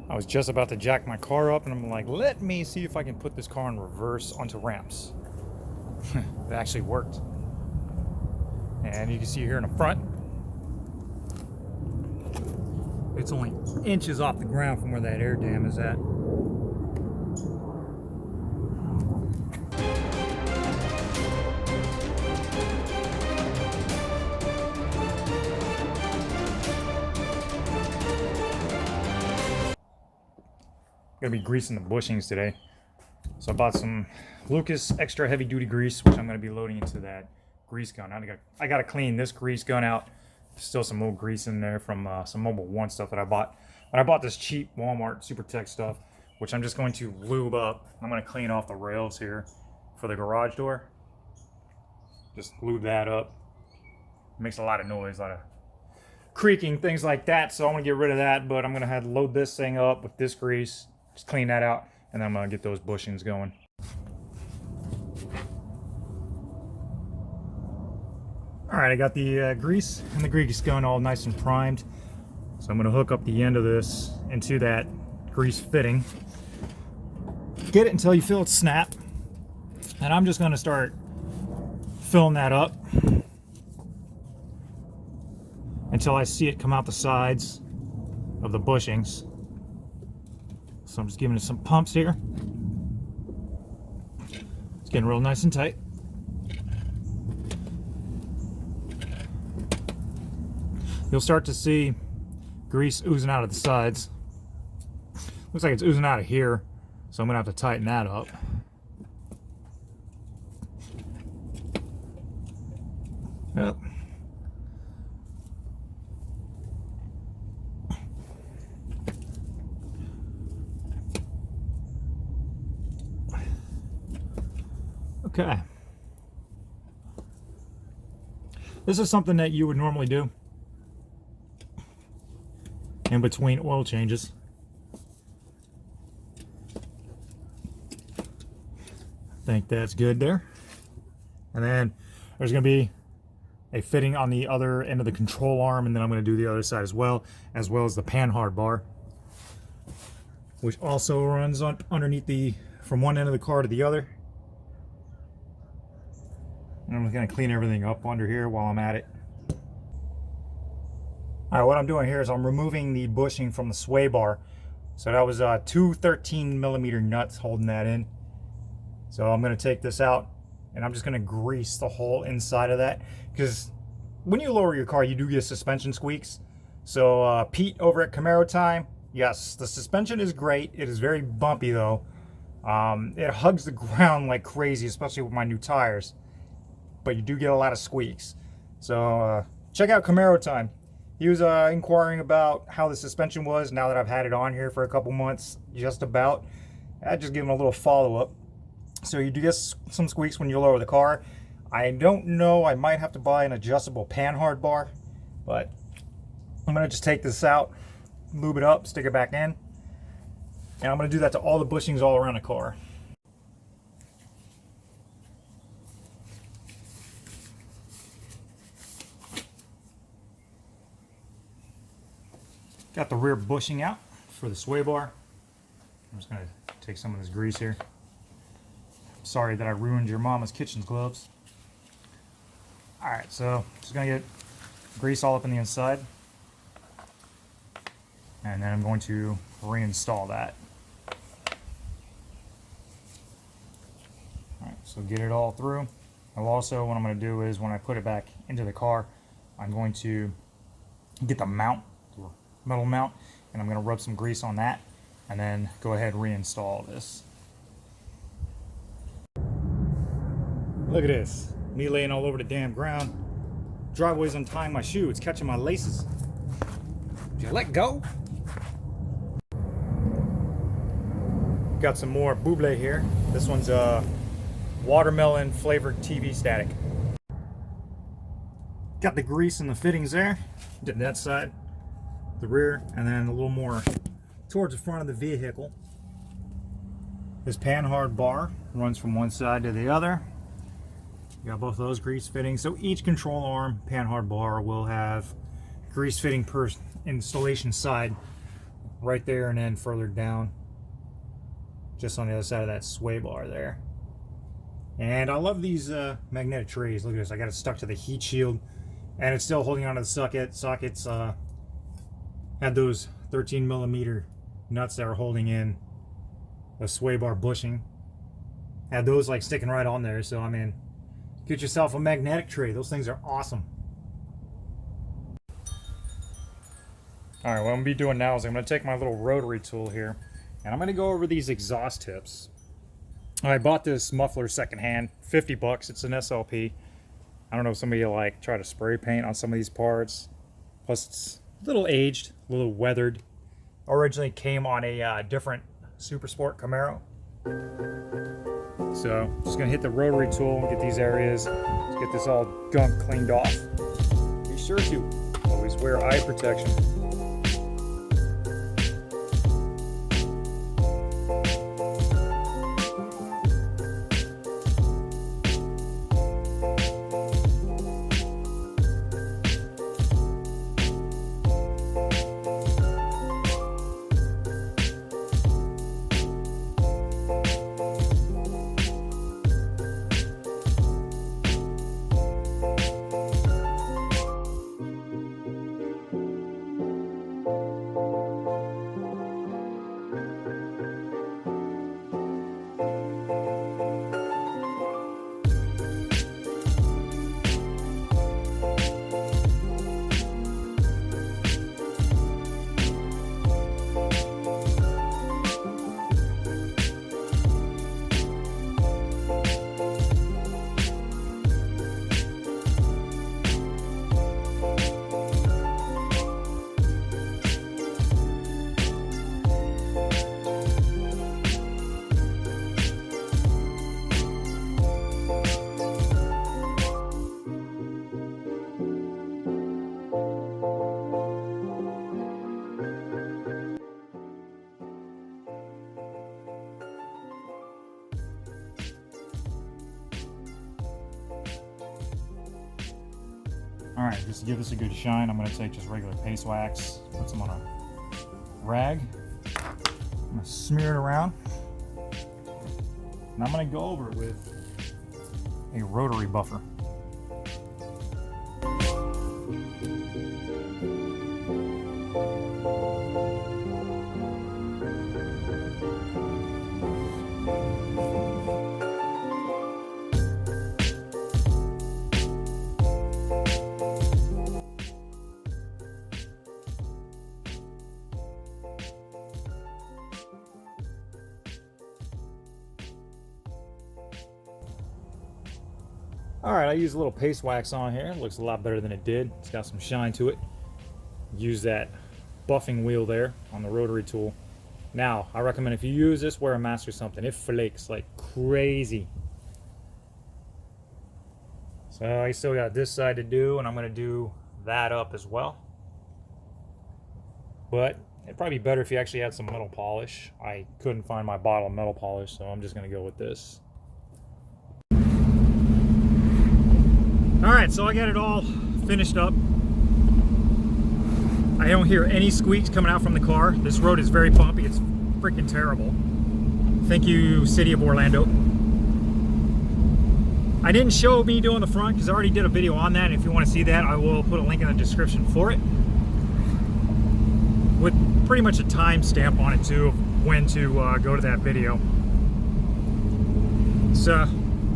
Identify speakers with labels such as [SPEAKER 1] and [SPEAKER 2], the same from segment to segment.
[SPEAKER 1] I was just about to jack my car up and I'm like, let me see if I can put this car in reverse onto ramps. It actually worked. And you can see here in the front, it's only inches off the ground from where that air dam is at. Gonna be greasing the bushings today. So I bought some Lucas extra heavy duty grease, which I'm gonna be loading into that grease gun. I gotta clean this grease gun out. Still some old grease in there from some Mobile One stuff that I bought. But I bought this cheap Walmart Super Tech stuff, which I'm just going to lube up. I'm gonna clean off the rails here for the garage door. Just lube that up. It makes a lot of noise, a lot of creaking, things like that. So I'm gonna get rid of that, but I'm gonna have to load this thing up with this grease. Just clean that out, and then I'm gonna get those bushings going. All right, I got the grease and the grease gun all nice and primed. So I'm gonna hook up the end of this into that grease fitting. Get it until you feel it snap. And I'm just gonna start filling that up until I see it come out the sides of the bushings. So I'm just giving it some pumps here. It's getting real nice and tight. You'll start to see grease oozing out of the sides. Looks like it's oozing out of here, so I'm gonna have to tighten that up. Yep. Okay. This is something that you would normally do in between oil changes. I think that's good there. And then there's going to be a fitting on the other end of the control arm, and then I'm going to do the other side as well as the panhard bar, which also runs on underneath the from one end of the car to the other. And I'm going to clean everything up under here while I'm at it. All right, what I'm doing here is I'm removing the bushing from the sway bar. So that was two 13mm nuts holding that in. So I'm going to take this out, and I'm just going to grease the whole inside of that, because when you lower your car, you do get suspension squeaks. So Pete over at Camaro Time, yes, the suspension is great. It is very bumpy though. It hugs the ground like crazy, especially with my new tires. But you do get a lot of squeaks. So check out Camaro Time. He was inquiring about how the suspension was now that I've had it on here for a couple months, just about. I just give him a little follow-up. So you do get some squeaks when you lower the car. I don't know, I might have to buy an adjustable panhard bar, but I'm gonna just take this out, lube it up, stick it back in, and I'm gonna do that to all the bushings all around the car. Got the rear bushing out for the sway bar. I'm just gonna take some of this grease here. Sorry that I ruined your mama's kitchen gloves. Alright, so just gonna get grease all up in the inside. And then I'm going to reinstall that. Alright, so get it all through. And also what I'm gonna do is when I put it back into the car, I'm going to get the mount, the metal mount, and I'm gonna rub some grease on that and then go ahead and reinstall this. Look at this, me laying all over the damn ground. Driveway's untying my shoe, it's catching my laces. Did I let go? Got some more buble here. This one's watermelon flavored TV static. Got the grease in the fittings there. Did that side, the rear, and then a little more towards the front of the vehicle. This panhard bar runs from one side to the other. You got both of those grease fittings. So each control arm panhard bar will have grease fitting per installation side right there and then further down, just on the other side of that sway bar there. And I love these magnetic trays. Look at this, I got it stuck to the heat shield and it's still holding onto the sockets. Had those 13mm nuts that are holding in the sway bar bushing. Had those like sticking right on there. So I mean, get yourself a magnetic tray. Those things are awesome. Alright, what I'm going to be doing now is I'm going to take my little rotary tool here and I'm going to go over these exhaust tips. I bought this muffler secondhand, 50 bucks. It's an SLP. I don't know if somebody will like try to spray paint on some of these parts. Plus it's a little aged, a little weathered. Originally came on a different Super Sport Camaro. So just going to hit the rotary tool and get these areas, let's get this all gunk cleaned off. Be sure to always wear eye protection. Alright, just to give this a good shine, I'm going to take just regular paste wax, put some on a rag, I'm going to smear it around, and I'm going to go over it with a rotary buffer. Alright, I used a little paste wax on here. It looks a lot better than it did. It's got some shine to it. Use that buffing wheel there on the rotary tool. Now, I recommend if you use this, wear a mask or something. It flakes like crazy. So I still got this side to do, and I'm going to do that up as well. But it'd probably be better if you actually had some metal polish. I couldn't find my bottle of metal polish, so I'm just going to go with this. Alright, so I got it all finished up. I don't hear any squeaks coming out from the car. This road is very bumpy. It's freaking terrible. Thank you, City of Orlando. I didn't show me doing the front because I already did a video on that. If you want to see that, I will put a link in the description for it. With pretty much a timestamp on it too, of when to go to that video. So,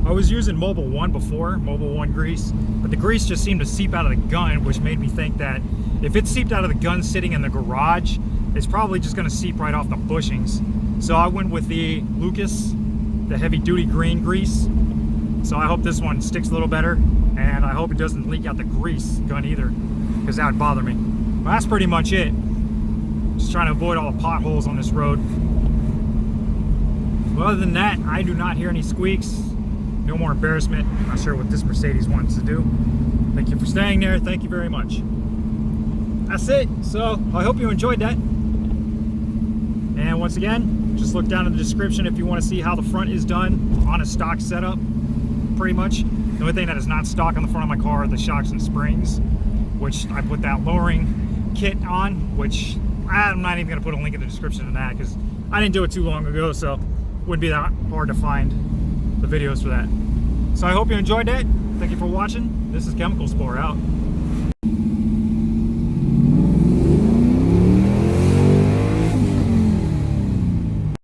[SPEAKER 1] I was using Mobile 1 before, Mobile 1 grease, but the grease just seemed to seep out of the gun, which made me think that if it seeped out of the gun sitting in the garage, it's probably just going to seep right off the bushings. So I went with the Lucas, the heavy duty green grease. So I hope this one sticks a little better, and I hope it doesn't leak out the grease gun either, because that would bother me. But that's pretty much it. Just trying to avoid all the potholes on this road. But other than that, I do not hear any squeaks. No more embarrassment. I'm not sure what this Mercedes wants to do. Thank you for staying there. Thank you very much. That's it. So I hope you enjoyed that. And once again, just look down in the description if you want to see how the front is done on a stock setup. Pretty much. The only thing that is not stock on the front of my car are the shocks and springs, which I put that lowering kit on, which I'm not even going to put a link in the description to that because I didn't do it too long ago, so it wouldn't be that hard to find the videos for that. So I hope you enjoyed that. Thank you for watching. This is Chemical Spore out.